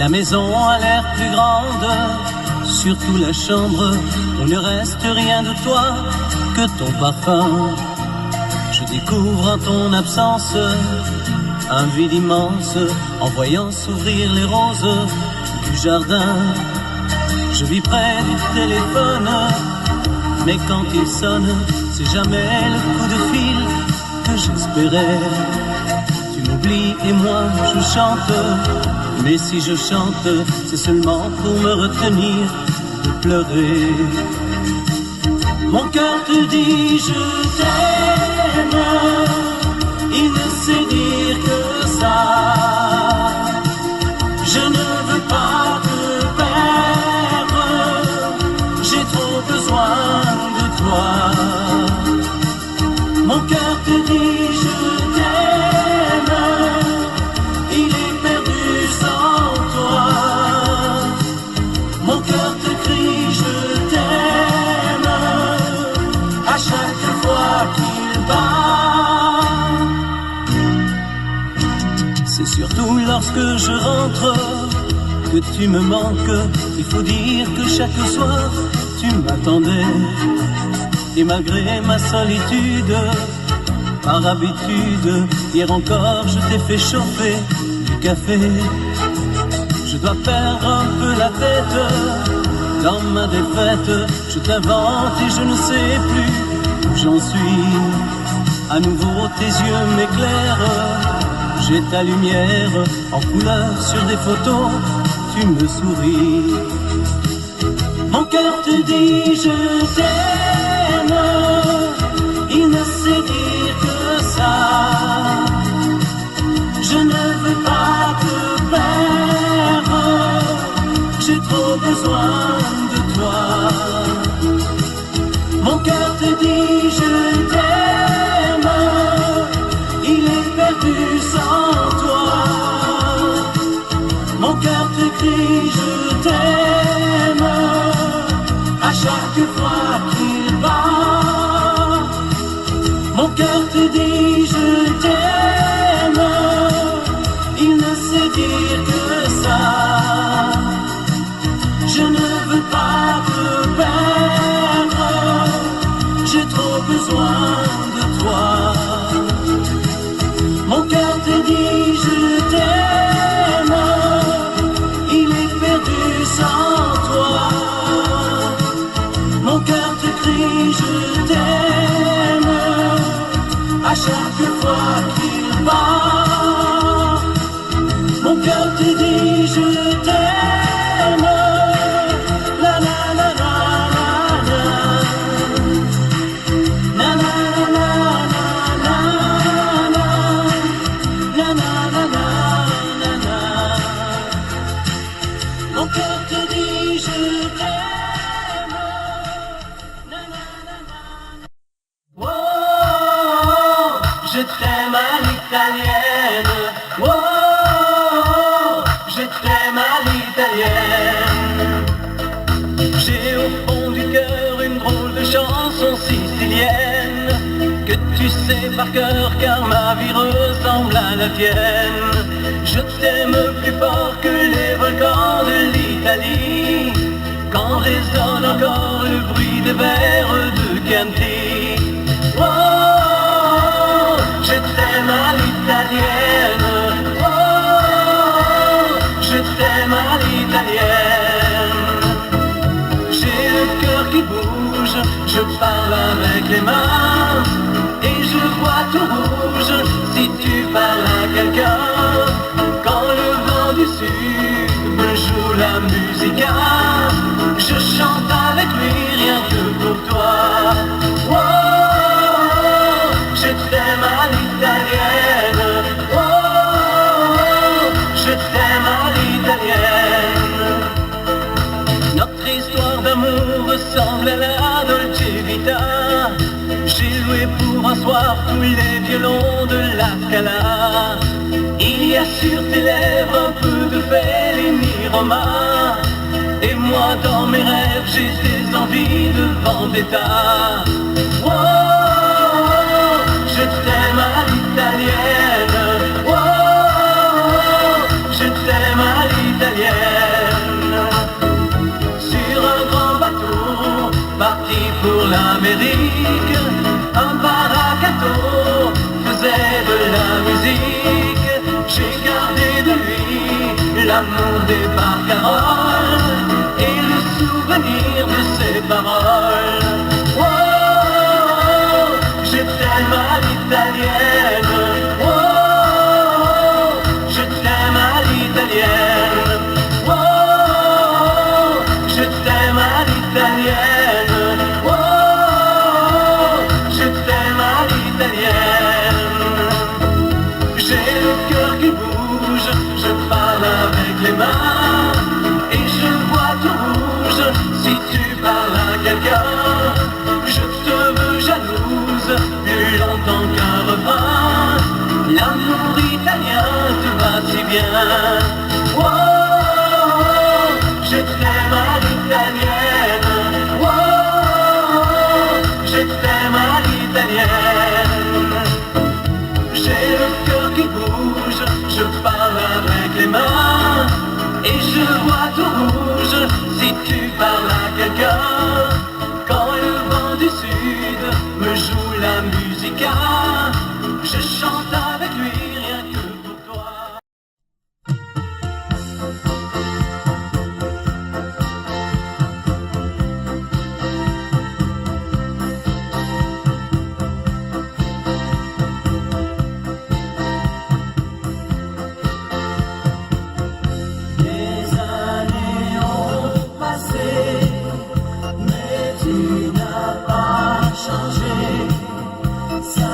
La maison a l'air plus grande, surtout la chambre où ne reste rien de toi que ton parfum. Je découvre en ton absence un vide immense en voyant s'ouvrir les roses du jardin. Je vis près du téléphone, mais quand il sonne, c'est jamais le coup de fil que j'espérais. Tu m'oublies et moi je chante, mais si je chante, c'est seulement pour me retenir de pleurer. Mon cœur te dit je t'aime, il ne sait dire que ça. Je ne veux pas te perdre, j'ai trop besoin de toi. Mon cœur te dit je t'aime, il est perdu sans toi. Mon cœur te crie je t'aime à chaque fois qu'il bat. C'est surtout lorsque je rentre que tu me manques. Il faut dire que chaque soir tu m'attendais. Et malgré ma solitude, par habitude, hier encore je t'ai fait chauffer du café. Je dois perdre un peu la tête dans ma défaite. Je t'invente et je ne sais plus où j'en suis. À nouveau tes yeux m'éclairent, j'ai ta lumière en couleur sur des photos, tu me souris. Mon cœur te dit je t'aime, il ne sait dire que ça. Je ne veux pas te perdre, j'ai trop besoin de toi. Mon cœur te dit je t'aime, il est perdu sans toi. Mon cœur te crie je t'aime à chaque fois qu'il bat. Mon cœur te dit je t'aime, il ne sait dire que ça. Je ne veux pas te perdre, j'ai trop besoin de toi. Mon cœur te dit je t'aime, il est perdu sans toi. Mon cœur te crie je t'aime à chaque fois qu'il bat. Mon cœur te dit je t'aime, la la la la la la, na na na na na na, na na na na na. Mon cœur te dit je t'aime. Oh, je t'aime à l'italienne. Oh, je t'aime à l'italienne. J'ai au fond du cœur une drôle de chanson sicilienne que tu sais par cœur car ma vie ressemble à la tienne. Je t'aime plus fort que les volcans de l'Italie, quand résonne encore le bruit des vers de Chianti. Oh, je t'aime à l'italienne. Oh, je t'aime à l'italienne. J'ai le cœur qui bouge, je parle avec les mains et je vois tout rouge si tu parles à quelqu'un. Quand le vent du sud me joue la musique, je chante avec lui rien que pour toi. Oh, je t'aime à l'italienne. Oh, je t'aime à l'italienne. Notre histoire d'amour ressemble à la Dolce Vita. J'ai loué pour un soir tous les violons de la Scala. Il y a sur tes lèvres un peu de Fellini Roma. Et moi dans mes rêves j'ai des envies de vendetta. Oh, je t'aime à l'italienne. Oh, je t'aime à l'italienne. parti pour l'Amérique. Un paracato faisait de la musique. J'ai gardé de lui l'amour des barcaroles et le souvenir de ses paroles. Oh, je t'aime à l'italienne. Oh, je t'aime à l'italienne. Oh, je t'aime à l'italienne. Oh, je t'aime à l'italienne. J'ai le cœur qui bouge, je parle avec les mains et je vois tout rouge si tu parles à quelqu'un. Je te veux jalouse plus longtemps qu'un refrain. L'amour italien te va si bien. Oh, je t'aime à l'italienne. Oh, je t'aime à l'italienne. J'ai le cœur qui bouge, je parle avec les mains et je vois tout rouge si tu parles à quelqu'un. Quand le vent du sud me joue la musica, je chante avec lui rien que pour toi. Des années ont passé, mais tu n'as pas changé. Ça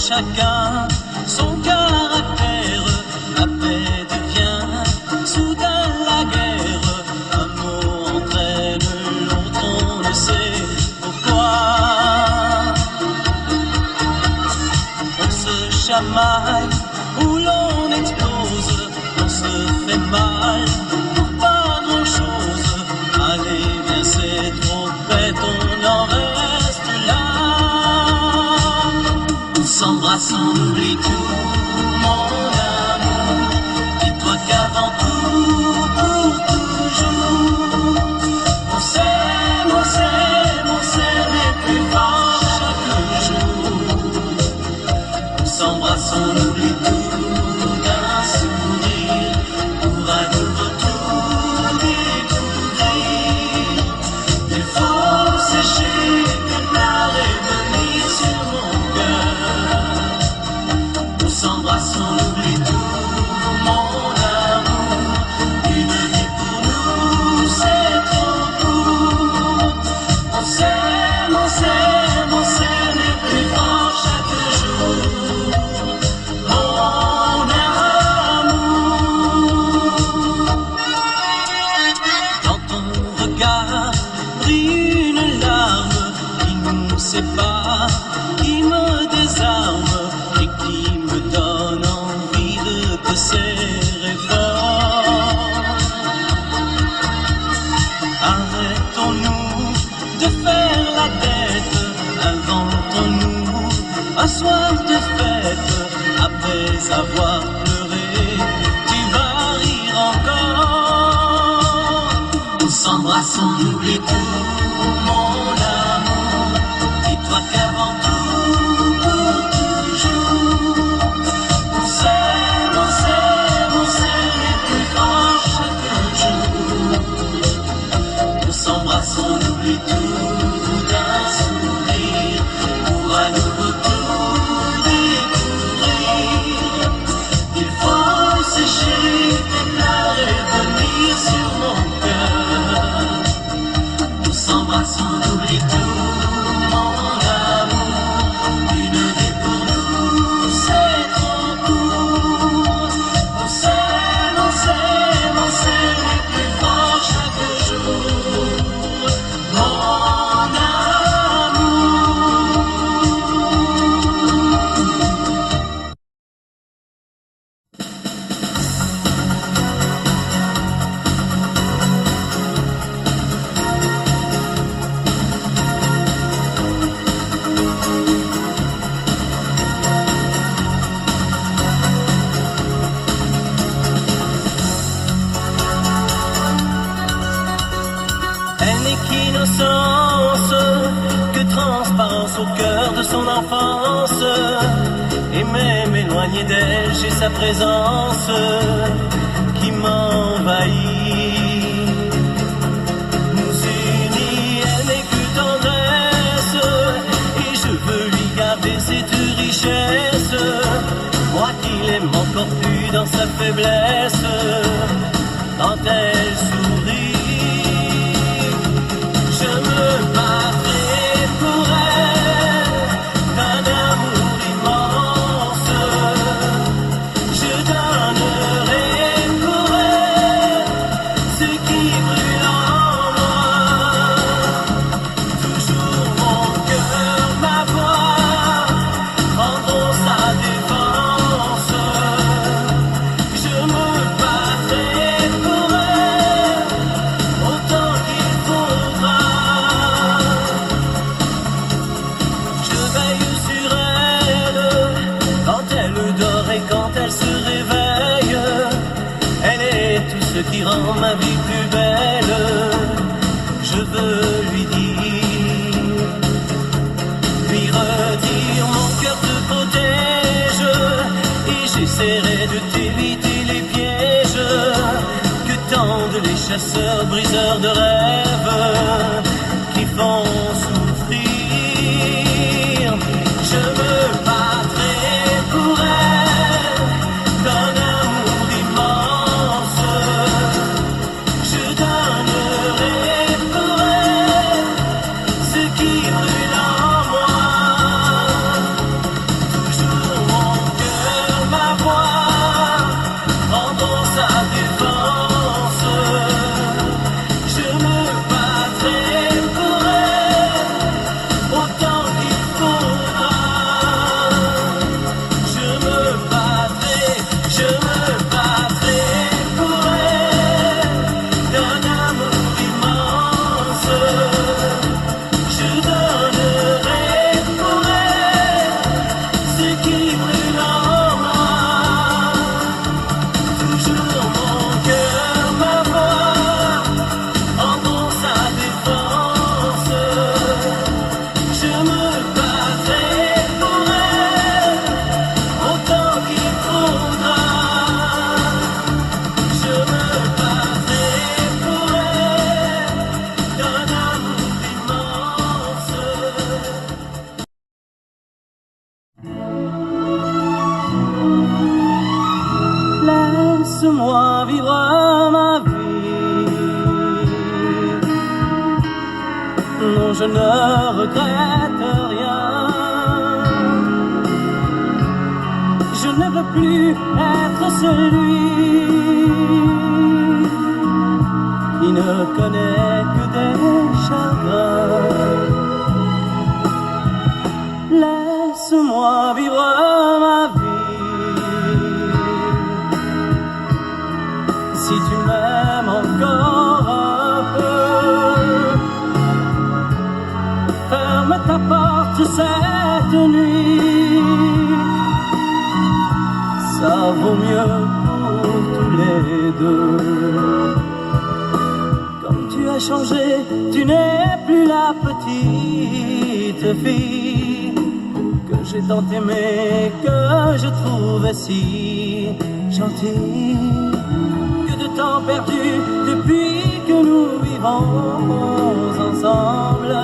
chacun son caractère. La paix devient soudain la guerre. Un mot entraîne l'autre, on ne sait pourquoi. On se chamaille ou l'on explose, on se fait mal pour pas grand chose. Allez, viens, c'est trop bête, on en reste là. On s'embrasse, on oublie tout, mon amour. Dis-toi qu'avant tout, pour toujours, on s'aime, on s'aime, on s'aime et plus fort chaque jour. On s'embrasse, on oublie tout d'un sourire pour à nouveau tout découvrir. Il faut sécher tes pleurs et venir sur mon cœur. On s'embrasse, on oublie tout, mon amour. Une vie pour nous, c'est trop court. On s'aime, on s'aime, on s'aime et plus fort chaque jour. Mon amour. Dans ton regard brille une larme qui nous sépare, qui me désarme et qui me donne envie de te serrer fort. Arrêtons-nous de faire la tête, inventons-nous un soir de fête. Après avoir pleuré, tu vas rire encore. On s'embrasse, on oublie tout, mon amour. Dis-toi qu'avant tout, pour toujours, on s'aime, on s'aime, on s'aime et plus fort chaque jour. On s'embrasse, on oublie tout d'un sourire pour à nouveau tout découvrir. Il faut sécher tes pleurs et venir sur mon cœur. On s'embrasse, on oublie tout, mon amour. Une vie pour nous, c'est trop court. On s'aime, on s'aime, on s'aime et plus fort chaque jour. Mon amour. Elle n'est qu'innocence, que transparence au cœur de son enfance. Et même éloigné d'elle, j'ai sa présence qui m'envahit. Nous unit, elle n'est que tendresse, et je veux lui garder cette richesse. Moi qui l'aime encore plus dans sa faiblesse, quand elle sourit. Je me battrai pour elle d'un amour immense. Je donnerai pour elle ce qui brûle en moi. Toujours mon cœur, ma voix prendront sa défense. Je me battrai pour elle autant qu'il faudra. Je veille sur elle quand elle dort et quand elle se réveille. Elle est tout ce qui rend ma vie plus belle. Je veux lui dire, lui redire, mon cœur te protège et j'essaierai de t'éviter les pièges que tendent les chasseurs briseurs de rêves qui font souffrir. Je me battrai pour elle d'un amour immense. Je donnerai pour elle ce qui brûle en moi. Toujours non, je ne regrette rien. Je ne veux plus être celui qui ne connaît que des chagrins. Laisse-moi vivre ma vie. Si tu m'aimes encore un peu, ferme ta porte cette nuit. Ça vaut mieux pour tous les deux. Comme tu as changé, tu n'es plus la petite fille que j'ai tant aimée, que je trouvais si gentille. Que de temps perdu depuis que nous vivons ensemble.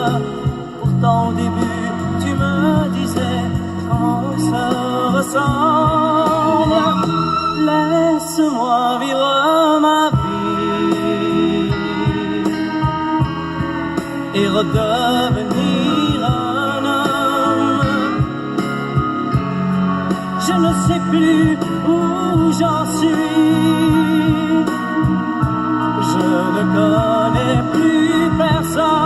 Pourtant au début tu me disais comment on se ressemble. Laisse-moi vivre ma vie et redevenir un homme. Je ne sais plus où j'en suis. Je ne connais plus personne.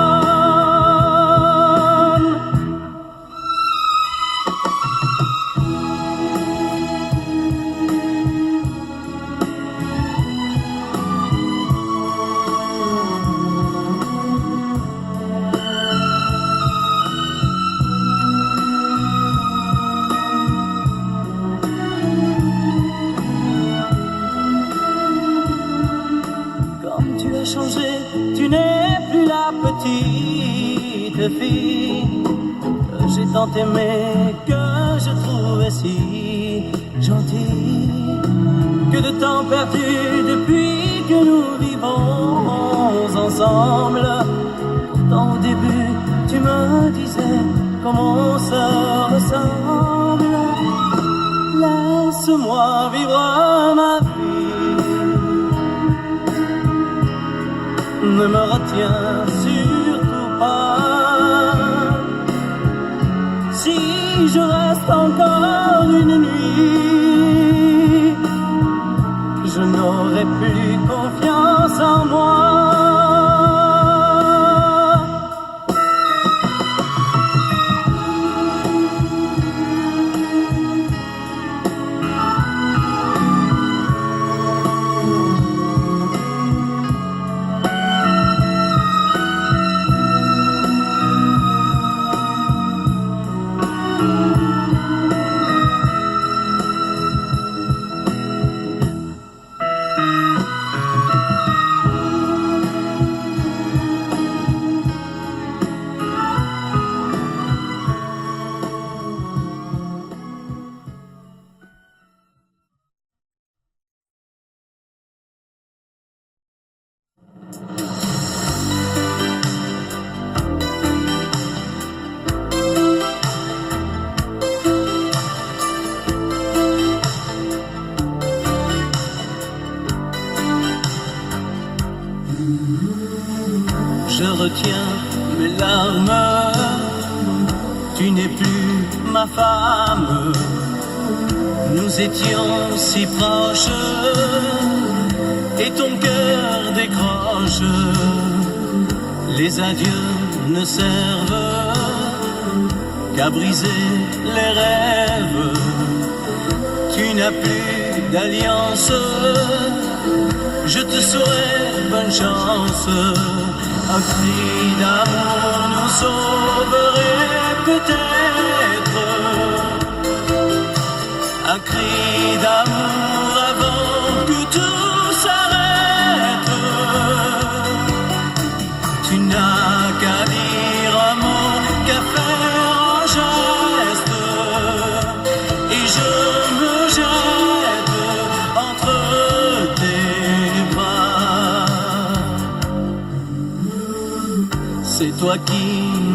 Changé, tu n'es plus la petite fille que j'ai tant aimée, que je trouvais si gentille. Que de temps perdu depuis que nous vivons ensemble. Pourtant au début tu me disais comment on se ressemble. Laisse-moi vivre ma vie. Ne me retiens surtout pas. Si je reste encore une nuit, je n'aurai plus confiance en moi. Je retiens mes larmes, tu n'es plus ma femme. Nous étions si proches et ton cœur décroche. Les adieux ne servent qu'à briser les rêves. Tu n'as plus d'alliance, je te souhaite bonne chance. Un cri d'amour nous sauverait peut-être. Un cri d'amour avant que tout s'arrête. Tu n'as qu'à dire un mot, qu'à faire un geste, et je me jette entre tes bras. C'est toi qui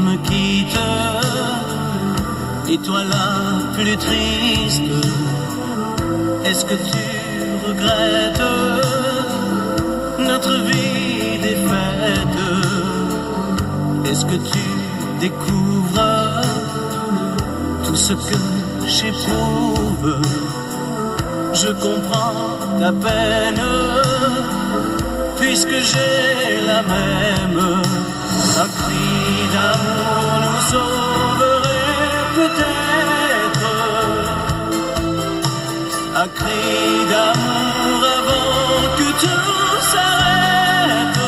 me quittes, et toi la plus triste. Est-ce que tu regrettes notre vie défaite? est-ce que tu découvres tout ce que j'éprouve? Je comprends ta peine, puisque j'ai la même. Un cri d'amour nous sauverait peut-être. Un cri d'amour avant que tout s'arrête.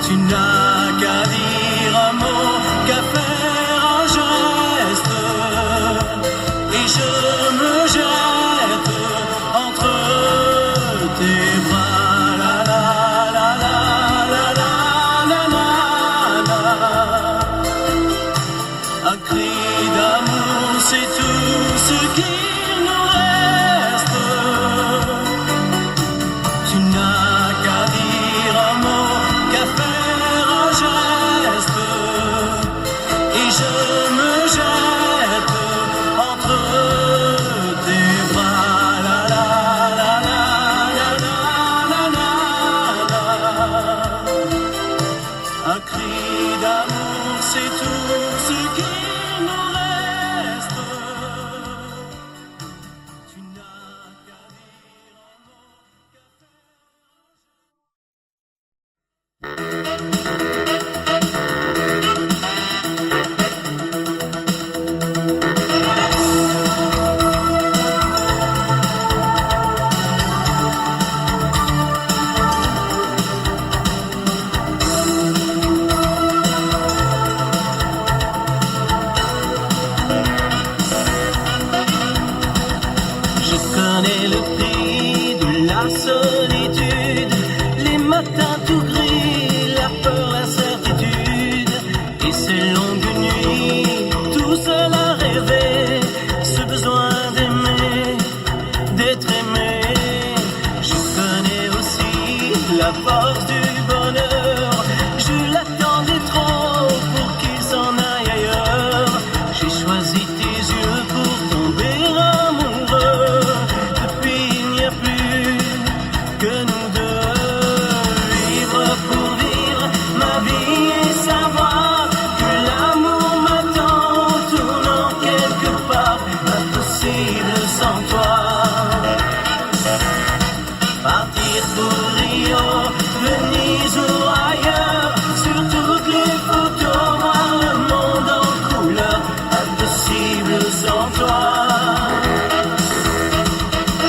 Tu n'as qu'à dire un mot, qu'à faire un geste, et je me jette entre tes bras. La la la la la la la la la. Un cri d'amour, c'est tout ce qu'il nous reste. Tu n'as qu'à dire un mot, qu'à faire un geste, et je me jette entre tes bras. La la la la la la la la la. Un cri d'amour, c'est tout ce qu'il nous reste. Tu n'as qu'à dire un mot, qu'à Je connais le prix de la solitude, les matins tout gris, la peur, l'incertitude, et ces longues nuits, tout seul à rêver, ce besoin d'aimer, d'être aimé. Je connais aussi la force du bonheur, je l'attendais trop pour qu'il s'en aille ailleurs. J'ai choisi tes yeux pour tomber amoureux. Depuis il n'y a plus que nous deux. Vivre pour vivre ma vie et savoir que l'amour m'attend en tournant quelque part. Impossible sans toi. Partir pour Rio, Venise ou ailleurs, sur toutes les photos, voir le monde en couleur. Impossible sans toi.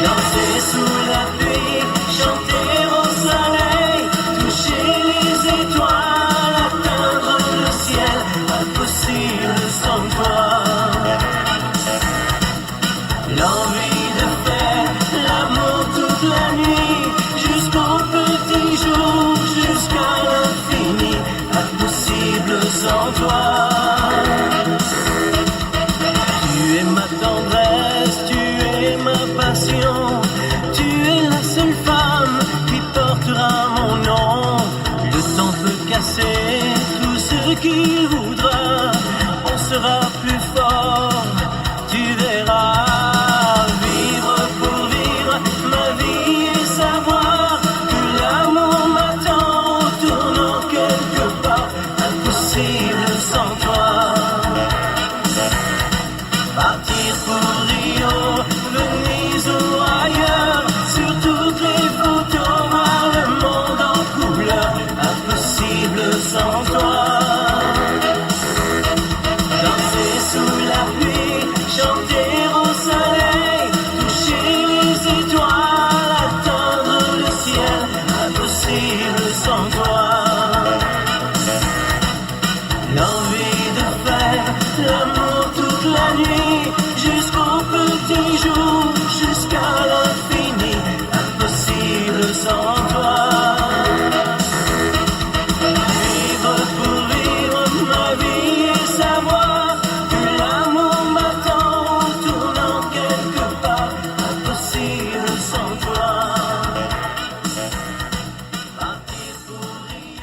Danser sous la pluie, chanter au soleil, toucher les étoiles, atteindre le ciel. Impossible sans toi. L'envie de faire l'amour toute la nuit, jusqu'au petit jour, jusqu'à l'infini. Impossible sans toi. Tu es ma tendresse, tu es ma passion, tu es la seule femme qui portera mon nom. Le temps peut casser tout ce qu'il voudra, on sera plus fort, tu verras. Vivre pour vivre ma vie et savoir que l'amour m'attend en tournant quelque part. Impossible sans toi. Partir pour Rio, Venise ou ailleurs, sur toutes les photos, voir le monde en couleur. Impossible sans toi. Danser sous la pluie, chanter au soleil, toucher les étoiles, atteindre le ciel. Impossible sans toi. L'envie de faire l'amour toute la nuit, jusqu'au petit jour, jusqu'à l'infini. Impossible sans toi. Vivre pour vivre ma vie et savoir que l'amour m'attend en tournant quelque part. Impossible sans toi. Partir pour rire.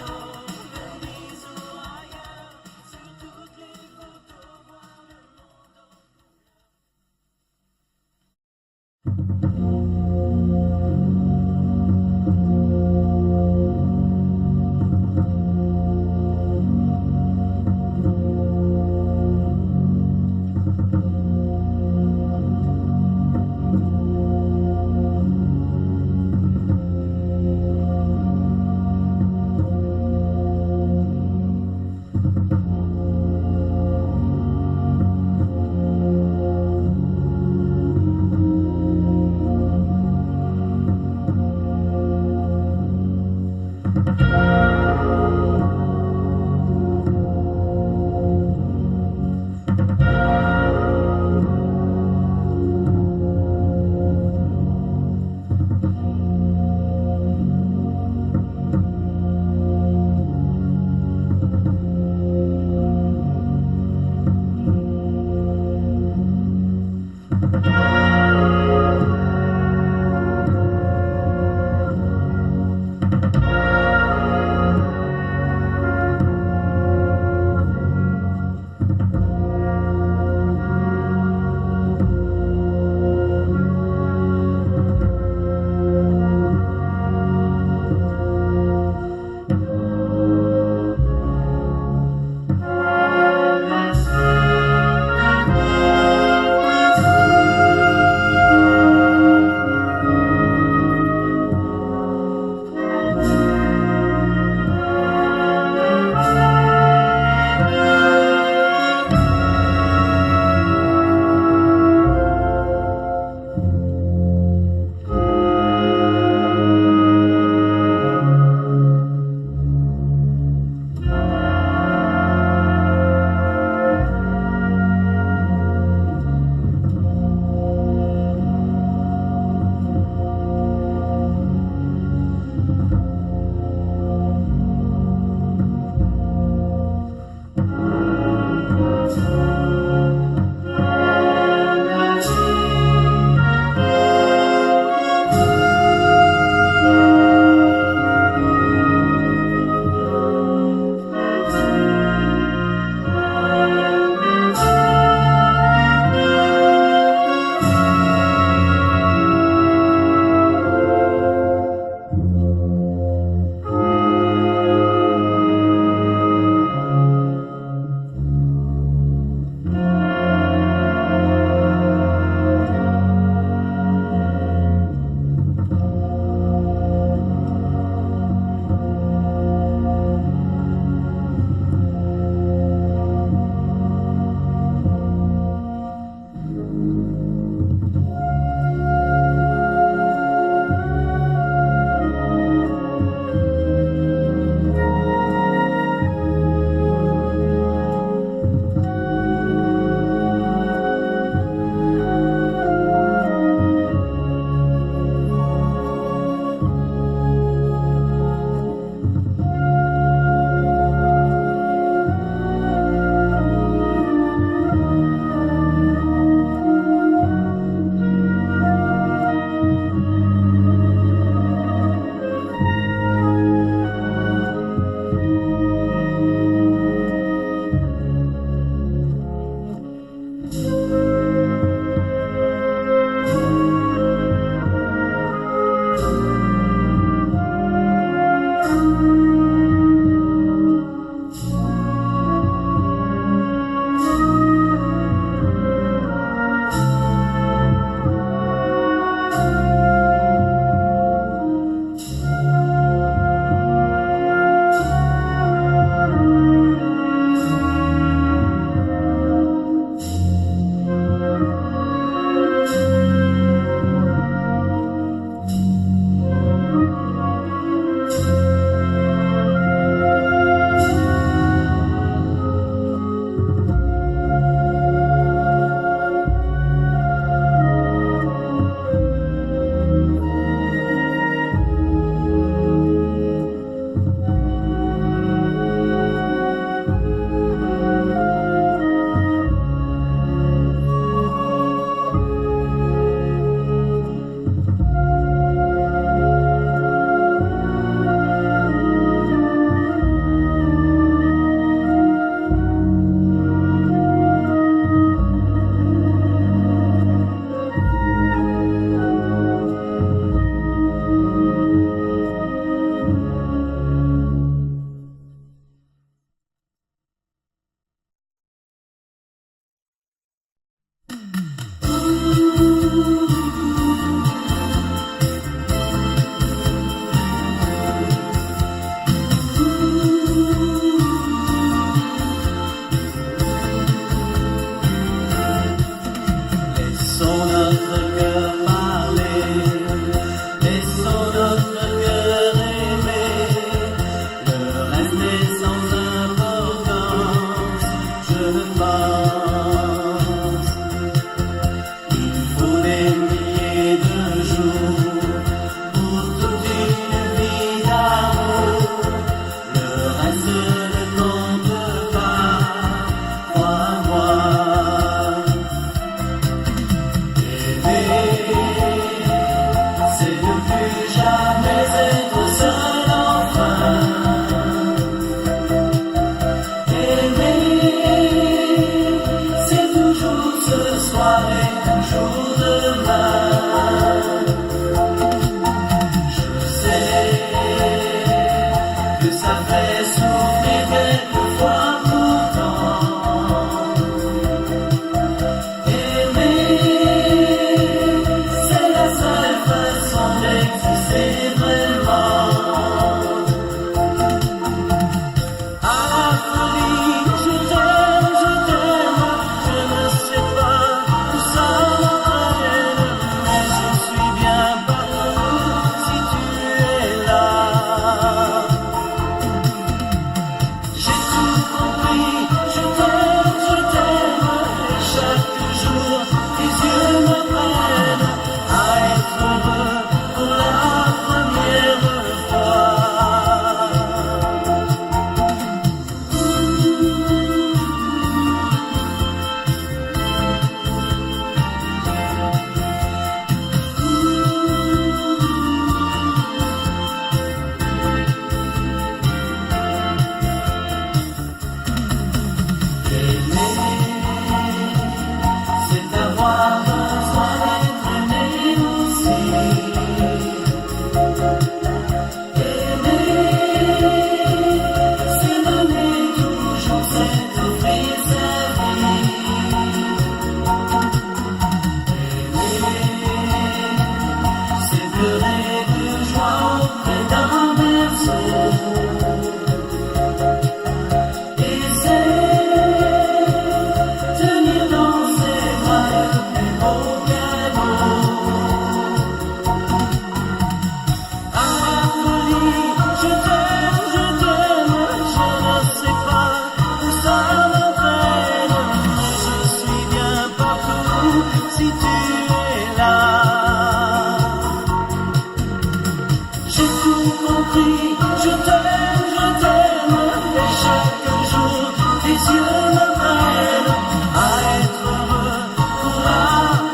compris. Je t'aime, et chaque jour tes yeux m'apprennent à être heureux pour la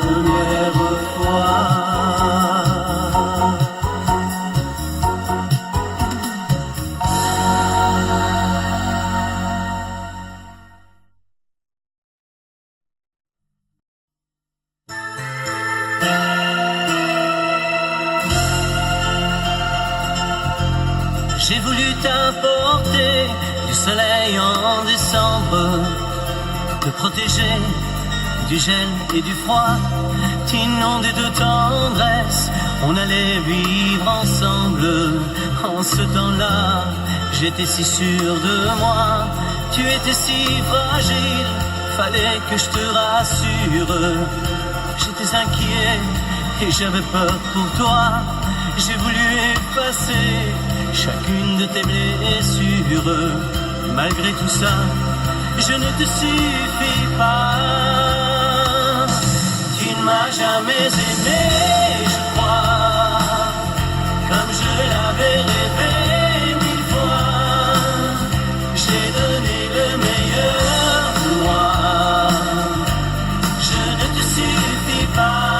première fois. J'ai voulu t'apporter du soleil en décembre, te protéger du gel et du froid, t'inonder de tendresse, on allait vivre ensemble. En ce temps-là, j'étais si sûr de moi, tu étais si fragile, fallait que je te rassure. J'étais inquiet et j'avais peur pour toi, j'ai voulu effacer chacune de tes blessures. Malgré tout ça, je ne te suffis pas. Tu ne m'as jamais aimé, je crois, comme je l'avais rêvé 1000 fois. J'ai donné le meilleur de moi, je ne te suffis pas.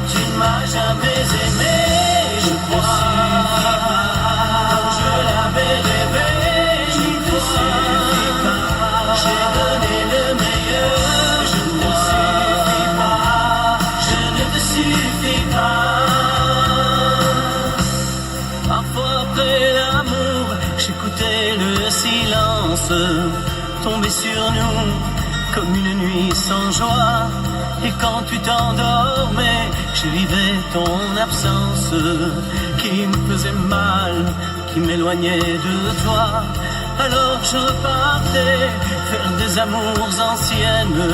Tu ne m'as jamais aimé, je crois, comme je l'avais rêvé 1000 fois. J'ai donné le meilleur, je ne suffis pas, je ne te suffis pas. Parfois après l'amour, j'écoutais le silence tomber sur nous comme une nuit sans joie. Et quand tu t'endormais, je vivais ton absence qui me faisait mal, qui m'éloignait de toi. Alors je repartais vers des amours anciennes,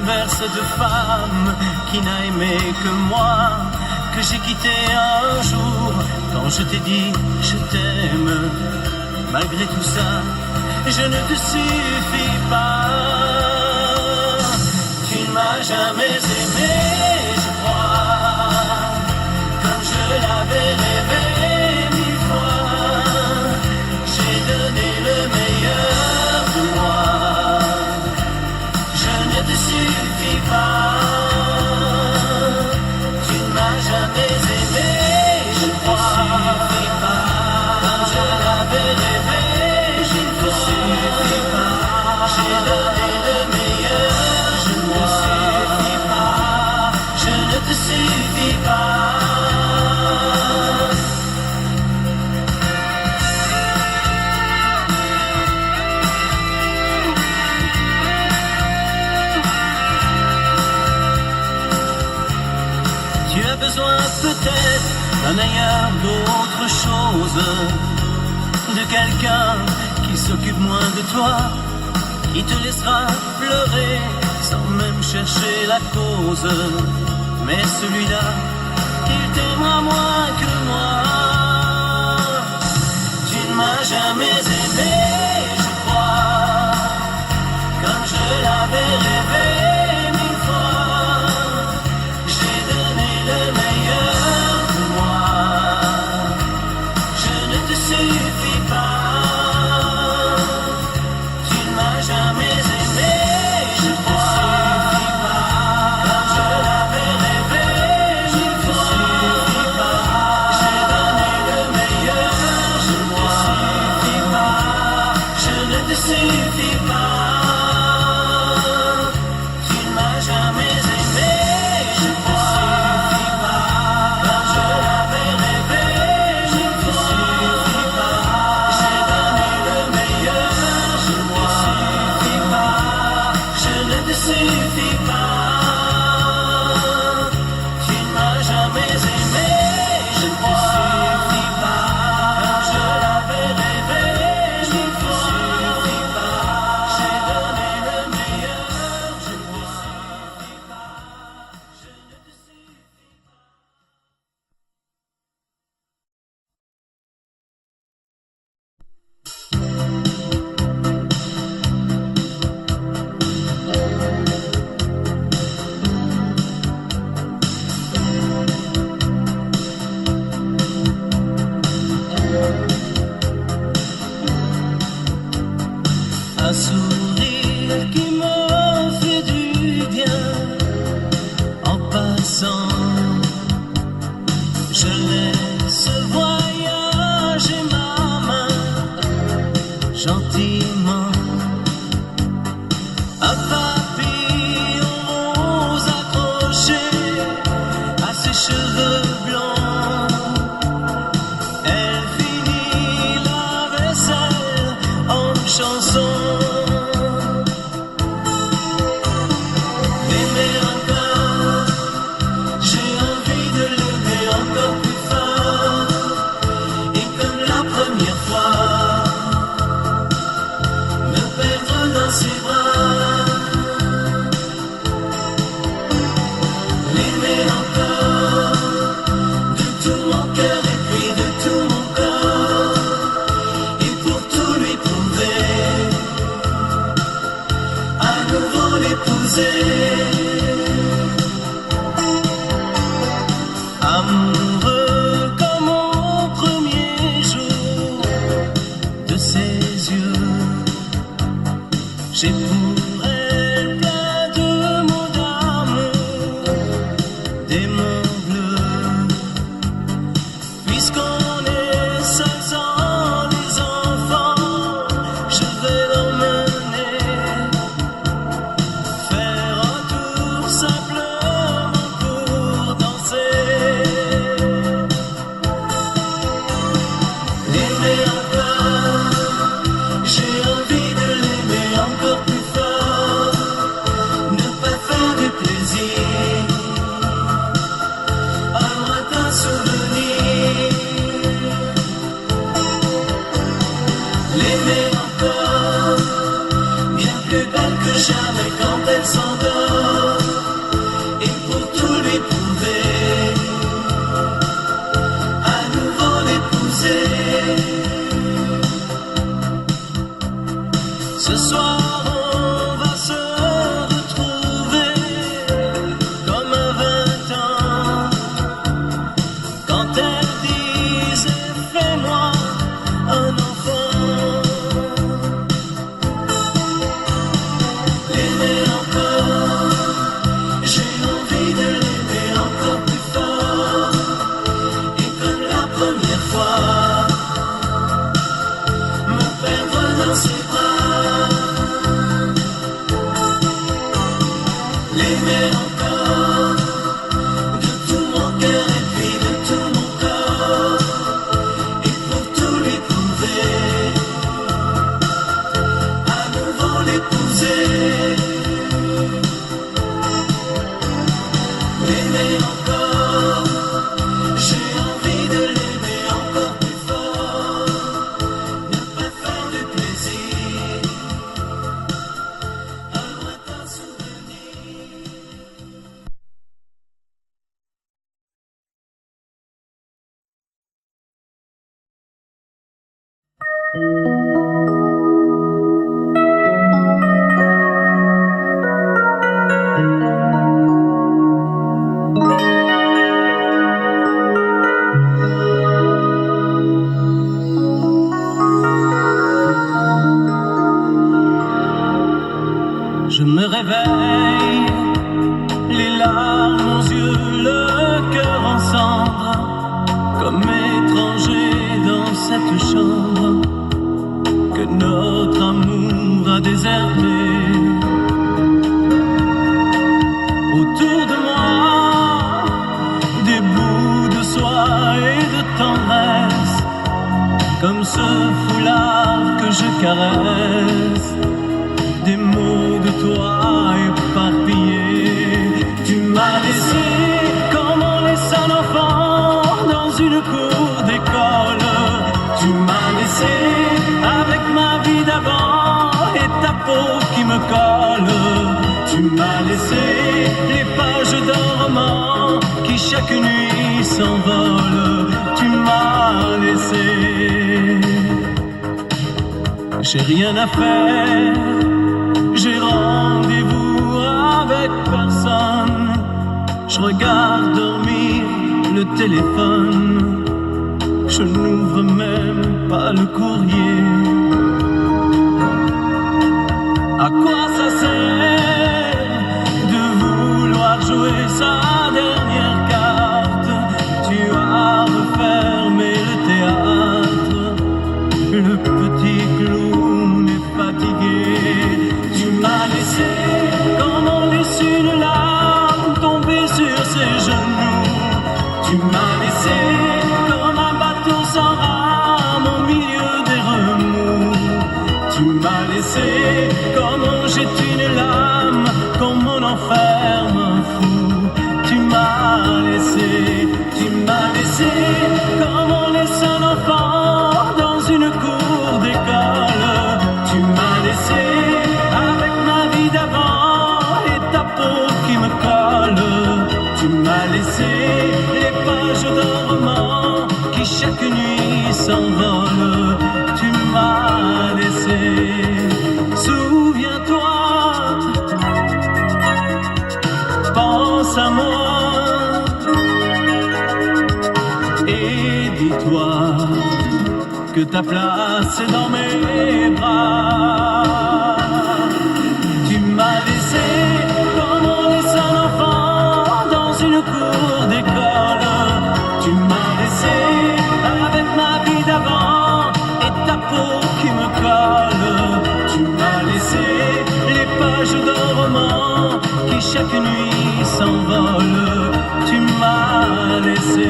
vers cette femme qui n'a aimé que moi, que j'ai quitté un jour quand je t'ai dit je t'aime. Malgré tout ça, je ne te suffis pas. Tu ne m'as jamais aimé, je crois, comme je l'avais rêvé 1000 fois. J'ai donné le meilleur de moi, je ne te suffis pas. Tu ne m'as jamais aimé, je crois, comme je l'avais rêvé 1000 fois. J'ai donné le meilleur, je ne suffis pas, je ne te suffis pas. Tu as besoin peut-être d'un ailleurs, d'autre chose, de quelqu'un qui s'occupe moins de toi, qui te laissera pleurer sans même chercher la cause. Mais celui-là, il t'aimera moins que moi. Tu ne m'as jamais aimé, je crois, comme je l'avais rêvé 1000 fois. J'ai donné le meilleur de moi, je ne te suffis pas. Tu ne m'as jamais aimé, je crois, comme je l'avais rêvé 1000 fois. s'endort. Et pour tout lui prouver, à nouveau l'épouser. Ce soir on va se retrouver comme à 20 ans, quand elle disait fais-moi un enfant. L'aimer encore, j'ai envie de l'aimer encore plus fort. Et comme la première fois, me perdre dans ses bras. L'aimer encore, de tout mon cœur et puis de tout mon corps. Et pour tout lui prouver, à nouveau l'épouser. L'aimer encore, j'ai envie de l'aimer encore plus fort. Ne pas faire de plaisir un lointain souvenir. Je me réveille, les larmes aux yeux, le cœur en cendres, comme étranger dans cette chambre que notre amour a déserté. Autour de moi, des bouts de soie et de tendresse, comme ce foulard que je caresse. Des mots de toi éparpillés. Tu m'as laissé comme on laisse un enfant dans une cour d'école. Tu m'as laissé avec ma vie d'avant et ta peau qui me colle. Tu m'as laissé les pages d'un roman qui chaque nuit s'envolent. Tu m'as laissé. J'ai rien à faire. J'ai rendez-vous avec personne. Je regarde dormir le téléphone. Je n'ouvre même pas le courrier. À quoi ça sert de vouloir jouer sa dernière carte? Tu as refermé le théâtre. Le petit clown est fatigué. Tu m'as laissé comme on laisse une larme tomber sur ses genoux. Tu m'as laissé comme un bateau sans rame au milieu des remous. Tu m'as laissé comme on jette une lame, comme on enferme un fou. Tu m'as laissé comme on laisse un enfant dans une cour d'école. Tu m'as laissé avec ma vie d'avant et ta peau qui me colle. Tu m'as laissé les pages d'un roman qui chaque nuit s'envole. Tu m'as laissé. Souviens-toi, pense à moi et dis-toi que ta place est dans mes bras. Tu m'as laissé comme on laisse un enfant dans une cour d'école. Tu m'as laissé avec ma vie d'avant et ta peau qui me colle. Tu m'as laissé les pages d'un roman qui chaque nuit s'envole. Tu m'as laissé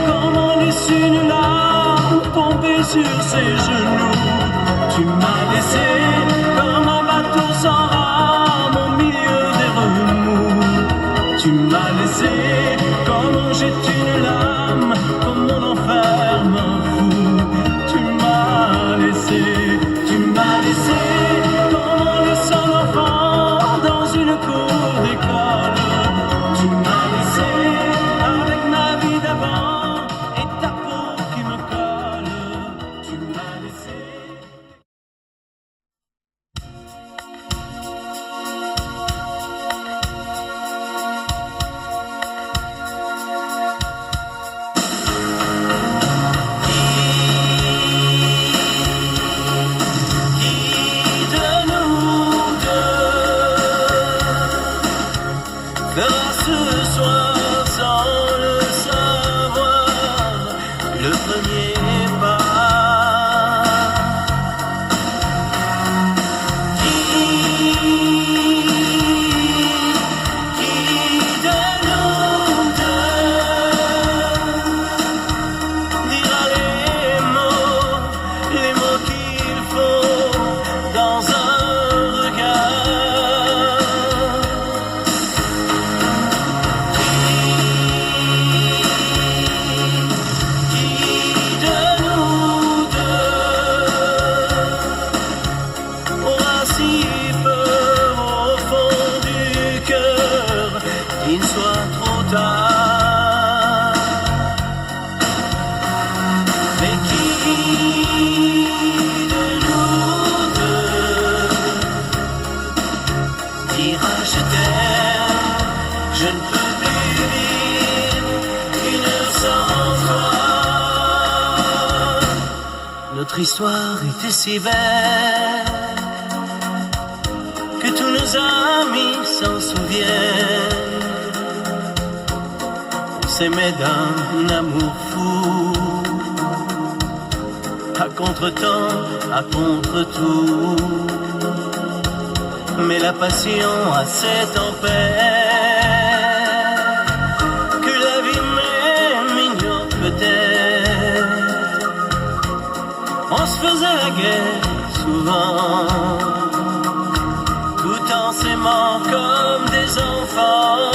comme on laisse une larme tomber sur ses genoux. Tu m'as laissé comme un bateau sans rame au milieu des remous. Tu m'as laissé comme on jette une lame, comme on enferme un fou. Tu m'as laissé comme on laisse un enfant Notre histoire était si belle que tous nos amis s'en souviennent. On s'aimait d'un amour fou, à contre-temps, à contre-tout. Mais la passion a ses tempêtes que la vie même ignore peut-être. On se faisait la guerre souvent, tout en s'aimant comme des enfants.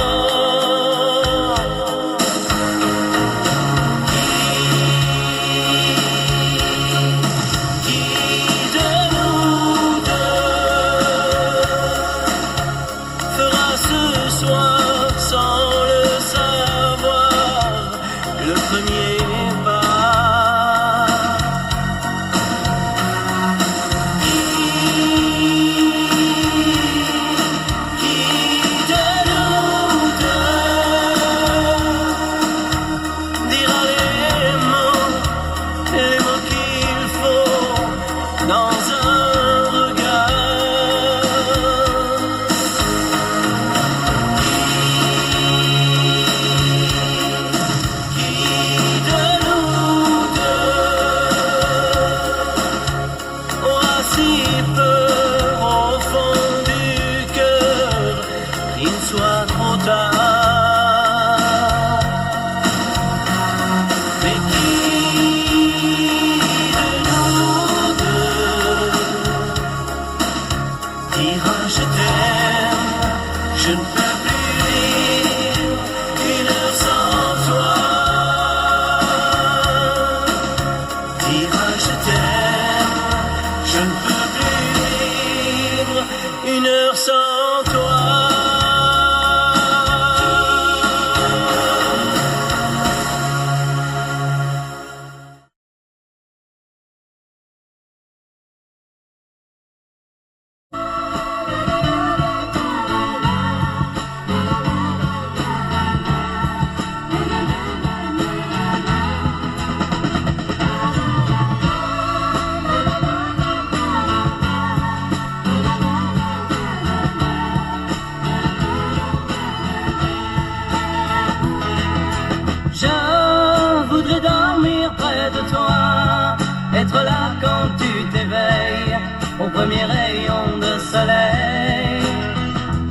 Être là quand tu t'éveilles au premier rayon de soleil.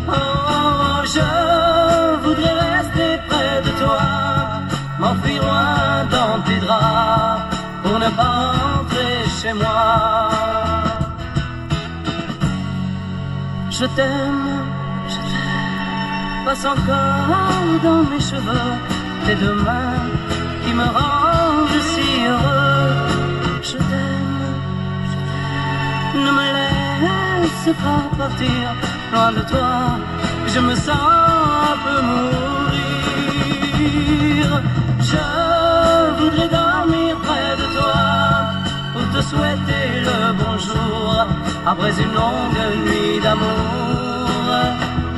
Oh, je voudrais rester près de toi, m'enfuir loin dans tes draps pour ne pas rentrer chez moi. Je t'aime, passe encore dans mes cheveux tes deux mains qui me rendent si heureux. Je t'aime, ne me laisse pas partir loin de toi, je me sens un peu mourir. Je voudrais dormir près de toi pour te souhaiter le bonjour après une longue nuit d'amour.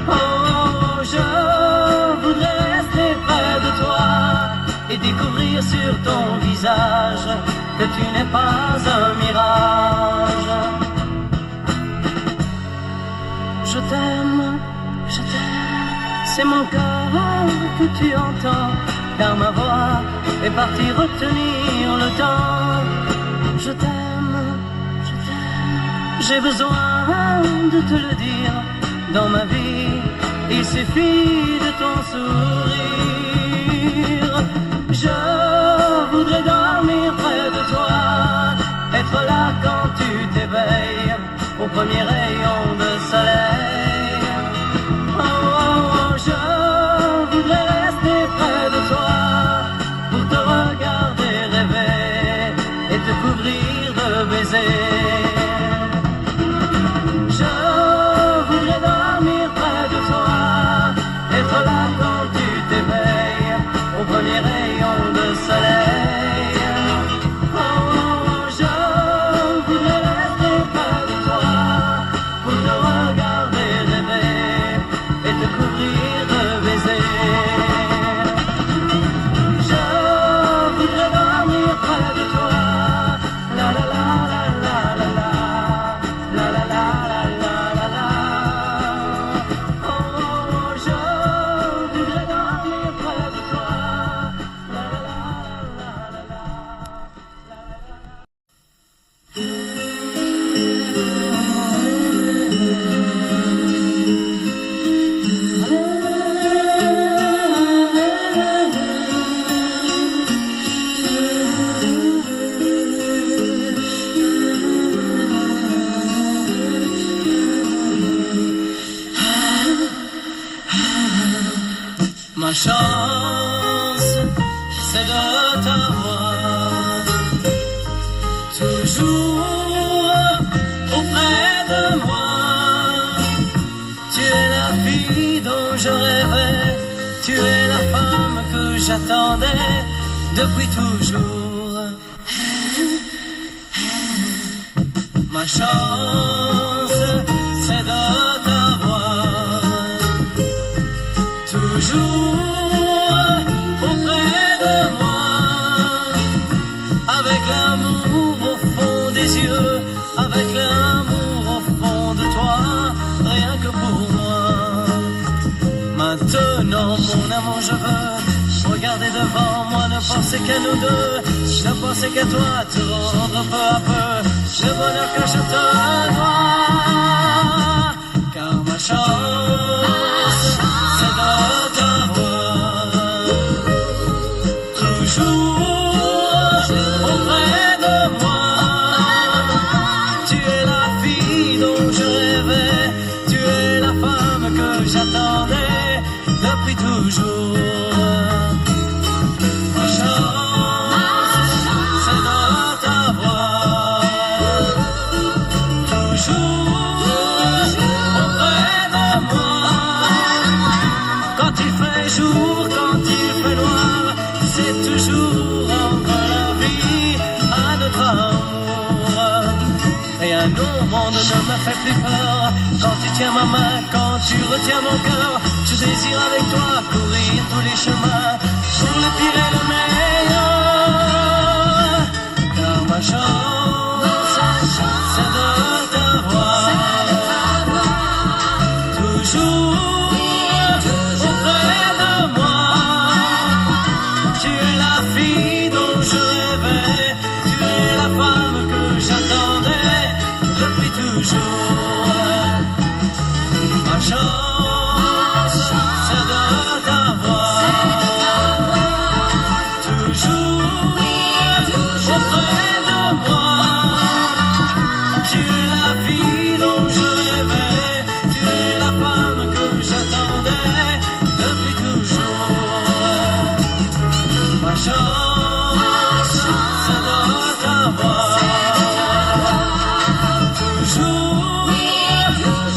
Oh, je voudrais rester près de toi et découvrir sur ton visage que tu n'es pas un mirage. Je t'aime, c'est mon cœur que tu entends, car ma voix est partie retenir le temps. Je t'aime, j'ai besoin de te le dire, dans ma vie, il suffit de ton sourire. Je voudrais dormir près de toi, être là quand tu t'éveilles au premier rayon de soleil. Oh, oh, oh, je voudrais rester près de toi pour te regarder rêver et te couvrir de baisers. Je voudrais dormir près de toi, être là quand tu t'éveilles au premier rayon de soleil. Oh, oh, je voudrais rester près de toi pour te regarder rêver et te couvrir de baisers. Je voudrais dormir près de toi, la la la. Ma chance, c'est de t'avoir toujours auprès de moi. Tu es la fille dont je rêvais, tu es la femme que j'attendais depuis toujours. Ma chance, c'est de t'avoir toujours auprès de moi, avec l'amour au fond des yeux, avec l'amour au fond de toi, rien que pour moi. Maintenant, mon amour, je veux regarder devant moi, ne penser qu'à nous deux, ne penser qu'à toi, te rendre peu à peu le bonheur que je te dois. Car ma chance, c'est de t'avoir toujours auprès de moi. Tu es la fille dont je rêvais, tu es la femme que j'attendais depuis toujours. Ma chance, c'est de t'avoir toujours auprès de moi. Quand il fait jour, quand il fait noir, c'est toujours encore la vie à notre amour. Et un autre monde ne me fait plus peur. Quand tu tiens ma main, quand tu retiens mon cœur, je désire avec toi courir tous les chemins, pour le pire et le meilleur. Car ma chance, c'est de t'avoir toujours auprès de moi. Tu es la fille dont je rêvais, tu es la femme que j'attendais depuis toujours. Ma chance, c'est de t'avoir toujours auprès de moi. Tu es la fille dont je rêvais, tu es la femme que j'attendais depuis toujours. Ma chance, c'est de t'avoir toujours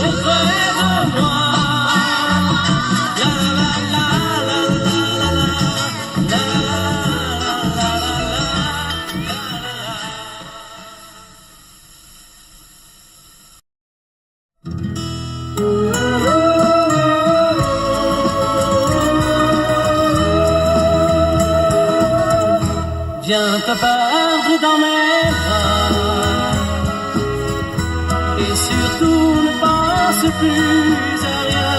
auprès de moi. La la la la la la la la la la la. Viens te perdre dans mes bras et surtout ne pense plus à rien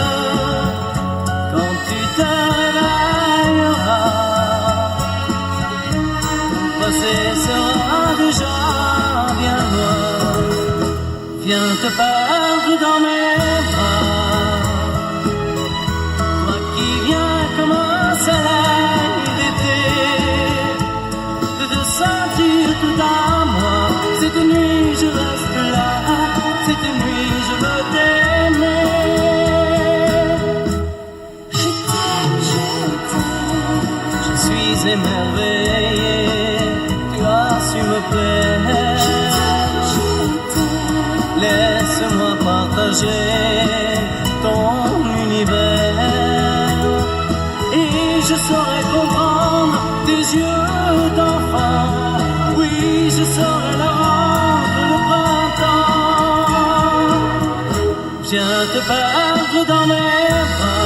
quand tu te réveilleras. Ton passé sera déjà bien loin. Viens te perdre dans mes bras, toi qui viens comme un soleil d'été, de te sentir tout à moi. Cette nuit je reste là, cette nuit je veux t'aimer. Je t'aime, je suis émerveillé, tu as su me plaire. Laisse-moi partager ton univers et je saurai comprendre tes yeux d'enfant. Oui, je saurai la rendre le printemps. Viens te perdre dans mes bras.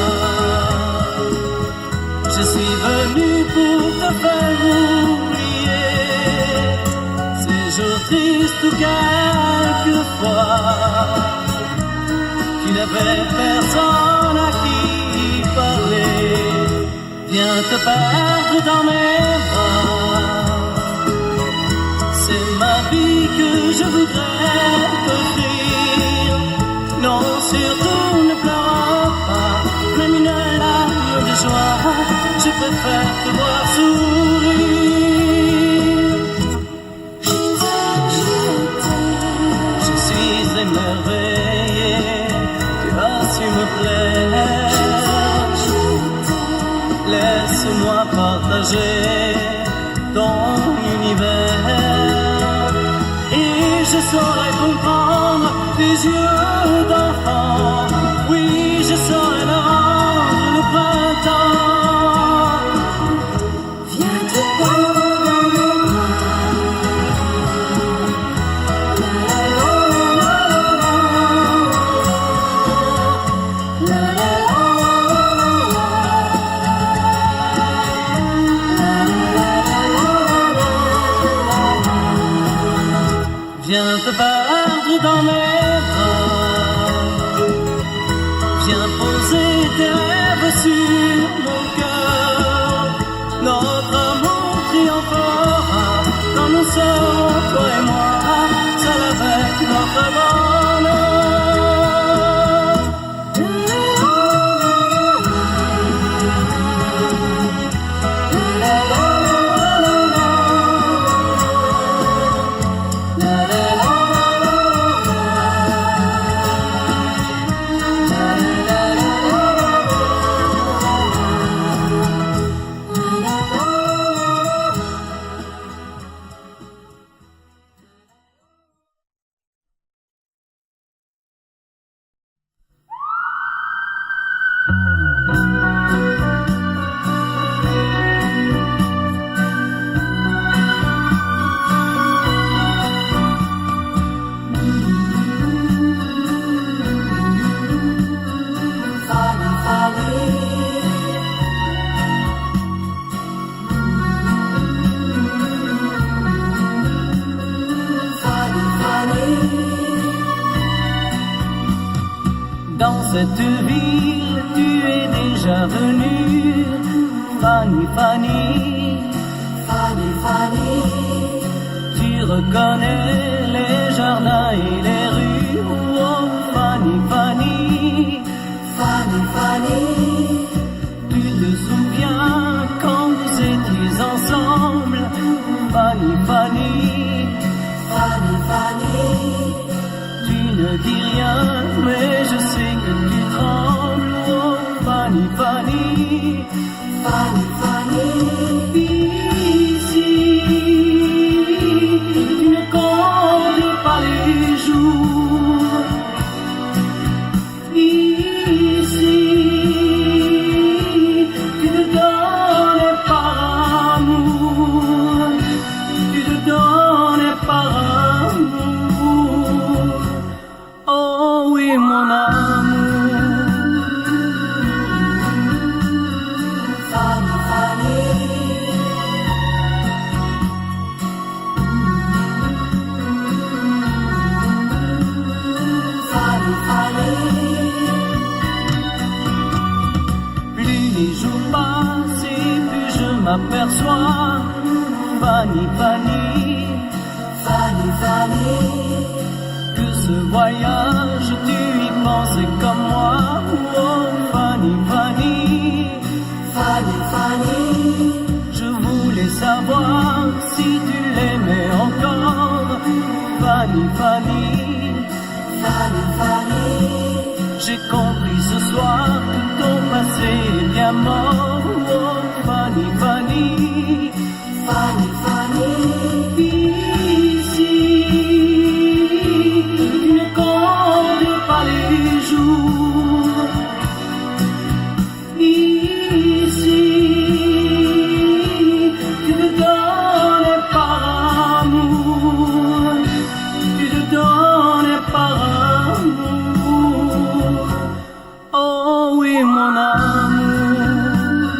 Je suis venu pour te faire oublier ces jours tristes où quelquefois tu n'avais personne à qui parler. Viens te perdre dans mes bras. C'est ma vie que je voudrais t'offrir. Non, surtout ne pleure pas, même une larme de joie. Je préfère te voir sourire. Je suis émerveillé, tu as su me plaire. je saurais comprendre tes yeux d'enfant. Oui, je saurais leur rendre le printemps. Viens te prendre dans mes bras. La la la Viens te battre dans mes bras. Viens poser tes rêves sur mon cœur. Notre amour triomphera quand nous serons, toi et moi, seuls avec notre bonheur. Dans cette ville, tu es déjà venue, Fanny, Fanny. Fanny, Fanny, Tu reconnais les jardins et les rues, oh Fanny, Fanny. Fanny, Fanny, Tu te souviens quand vous étiez ensemble, Fanny, Fanny. Fanny, Fanny, Tu ne dis rien, mais je sais que tu trembles, oh Fanny, Fanny. Fanny, Fanny, Ici, tu ne comptes pas les jours. Ici, tu te donnes par amour. Tu te donnes par amour. Oh oui, mon amour. Fanny, Fanny, Fanny, Fanny, Plus les jours passent et plus je m'aperçois, Fanny, Fanny, Fanny, Fanny, que ce voyage tu y pensais comme moi, oh Fanny, Fanny. Fanny, Fanny, Je voulais savoir si tu l'aimais encore, Fanny, Fanny. Fanny, Fanny, J'ai compris ce soir que ton passé est bien mort, oh Fanny, Fanny. Fanny, Fanny, Ici, tu ne comptes pas les jours. Ici, tu te donnes par amour. Tu te donnes par amour. Oh oui, mon amour.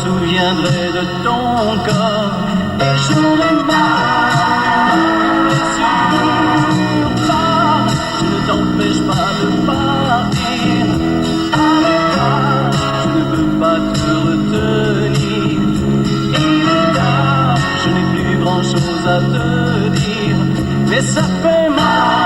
souviendrai de ton corps. Et je ne m'assure pas, je ne t'empêche pas de partir. Avec toi, je ne peux pas te retenir. Il est tard, je n'ai plus grand chose à te dire, mais ça fait mal.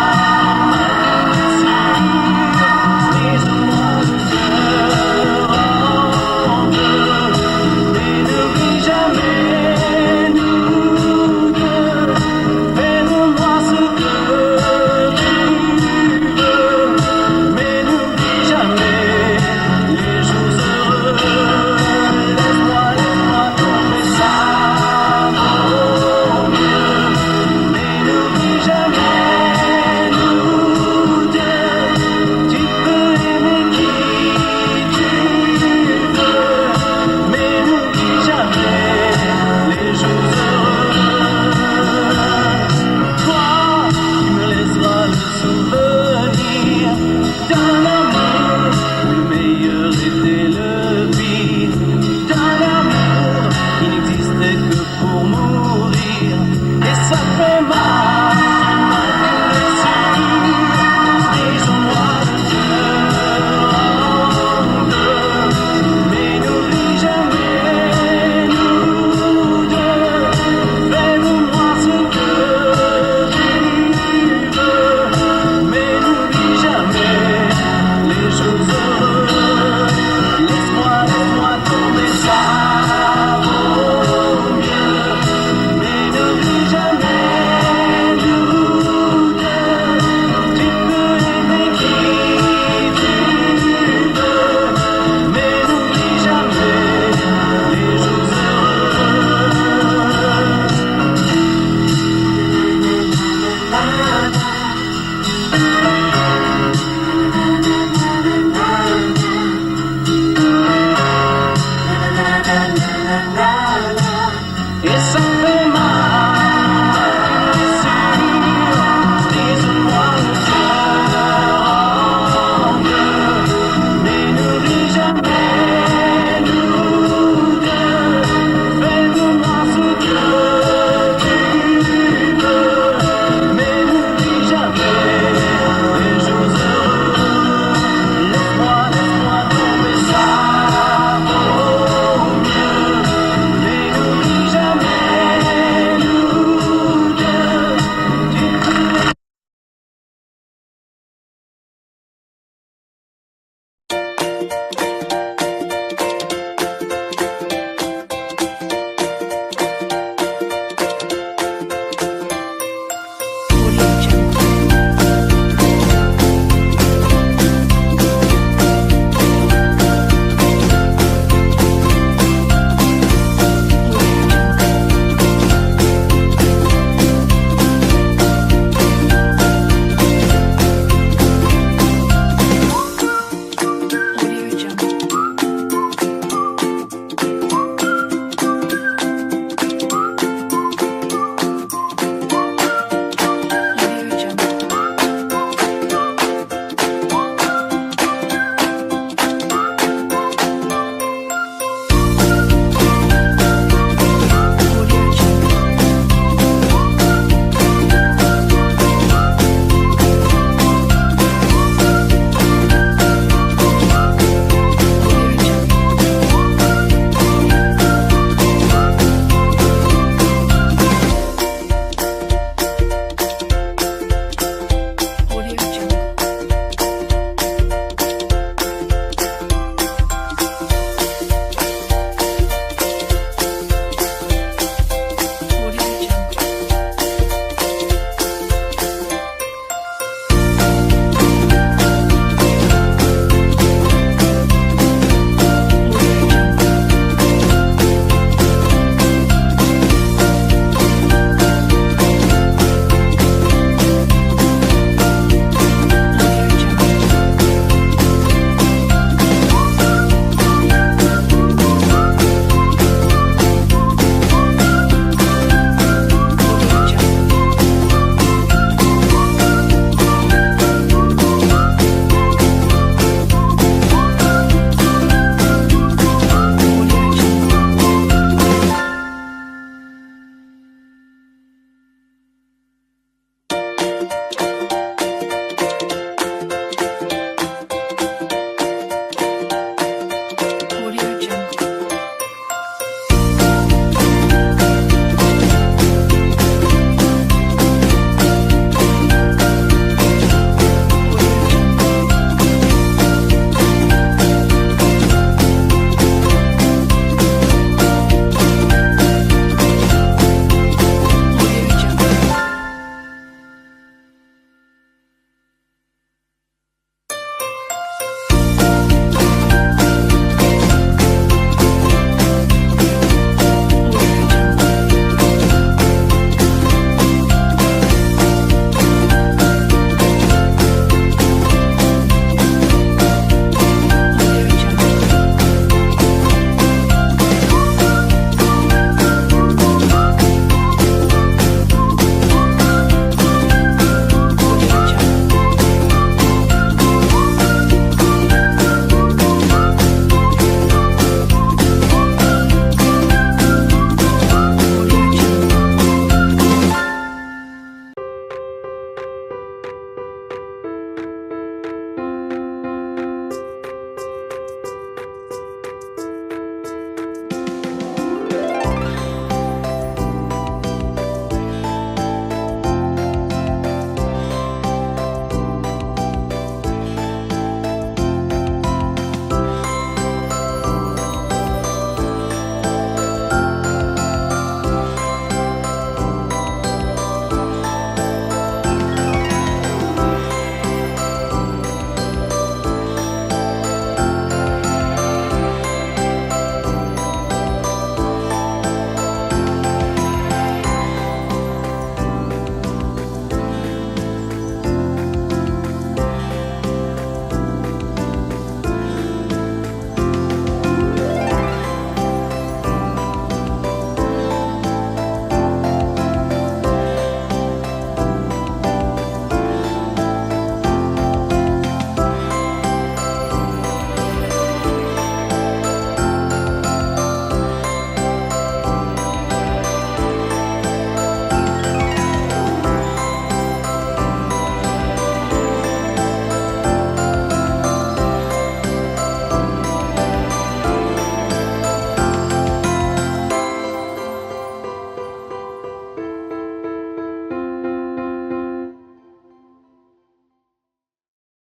Que pour mourir, et ça fait mal.